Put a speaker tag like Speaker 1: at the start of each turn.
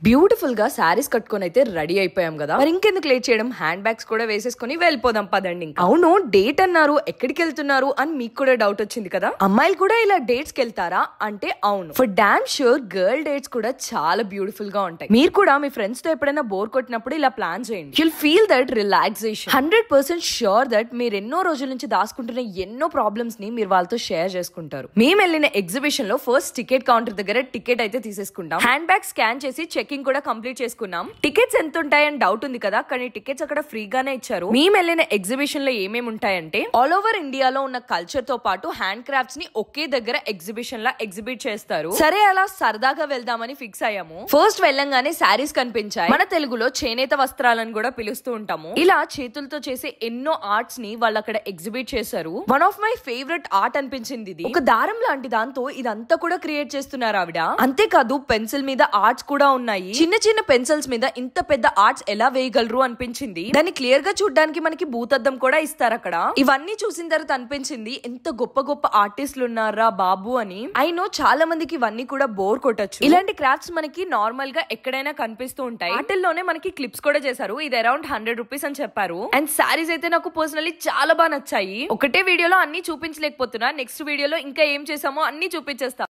Speaker 1: Beautiful గా సారీస్ కట్టుకొని అయితే రెడీ అయిపోయాం కదా. మరి ఇంకెందుకు లేట్ చేయడం, హ్యాండ్ బ్యాగ్స్ కూడా వేసేసుకుని వెళ్ళిపోదాం పదండి. ఇంకా అవును, డేట్ అన్నారు, ఎక్కడికి వెళ్తున్నారు అని మీకు కూడా డౌట్ వచ్చింది కదా. అమ్మాయిలు కూడా ఇలా డేట్స్ కి వెళ్తారా అంటే అవును, for damn sure girl dates కూడా చాలా బ్యూటిఫుల్ గా ఉంటాయి. మీరు కూడా మీ ఫ్రెండ్స్ తో ఎప్పుడైనా బోర్ కొట్టినప్పుడు ఇలా ప్లాన్ చేయండి. You'll feel that relaxation. 100% sure that మీరు ఎన్నో రోజుల నుంచి దాచుకుంటున్న ఎన్నో ప్రాబ్లమ్స్ ని మీరు వాళ్ళతో షేర్ చేసుకుంటారు. మేము వెళ్ళిన ఎగ్జిబిషన్ లో ఫస్ట్ టికెట్ కౌంటర్ దగ్గర టికెట్ అయితే తీసేసుకుంటాం. హ్యాండ్ బ్యాగ్ స్కాన్ చేసి చెకింగ్ కూడా కంప్లీట్ చేసుకున్నాం. టికెట్స్ ఎంత ఉంటాయని డౌట్ ఉంది కదా, కానీ టికెట్స్ అక్కడ ఫ్రీగానే ఇచ్చారు. మేము వెళ్ళిన ఎగ్జిబిషన్ లో ఏమేమి ఉంటాయంటే ఆల్ ఓవర్ ఇండియాలో ఉన్న కల్చర్ తో పాటు హ్యాండ్ క్రాఫ్ట్స్ ని ఒకే దగ్గర ఎగ్జిబిషన్ లా ఎగ్జిబిట్ చేస్తారు. సరే అలా సరదాగా వెళ్దామని ఫిక్స్ అయ్యాము. ఫస్ట్ వెళ్ళంగానే శారీస్ కనిపించాయి. మన తెలుగులో చేనేత వస్త్రాలను కూడా పిలుస్తూ ఉంటాము. ఇలా చేతులతో చేసే ఎన్నో ఆర్ట్స్ ని వాళ్ళు అక్కడ ఎగ్జిబిట్ చేశారు. One of my favourite art అనిపించింది ఇది. ఒక దారం లాంటి దాంతో ఇదంతా కూడా క్రియేట్ చేస్తున్నారు ఆవిడ. అంతేకాదు పెన్సిల్ మీద ఆర్ట్స్ కూడా ఉన్నాయి. చిన్న చిన్న పెన్సిల్స్ మీద ఇంత పెద్ద ఆర్ట్స్ ఎలా వేయగలరు అనిపించింది. దాన్ని క్లియర్ గా చూడడానికి మనకి భూతద్దం కూడా ఇస్తారు అక్కడ. ఇవన్నీ చూసిన తర్వాత అనిపించింది ఎంత గొప్ప గొప్ప ఆర్టిస్టులు ఉన్నారా బాబు అని. ఐ నో చాలా మందికి ఇవన్నీ కూడా బోర్ కొట్టచ్చు. ఇలాంటి క్రాఫ్ట్స్ మనకి నార్మల్ గా ఎక్కడైనా కనిపిస్తూ ఉంటాయి. వాటిల్లోనే మనకి క్లిప్స్ కూడా చేశారు. ఇది అరౌండ్ 100 రూపీస్ అని చెప్పారు. అండ్ సారీస్ అయితే నాకు పర్సనల్లీ చాలా బాగా నచ్చాయి. ఒకటే వీడియోలో అన్ని చూపించలేకపోతున్నా, నెక్స్ట్ వీడియోలో ఇంకా ఏం చేసామో అన్ని చూపించేస్తా.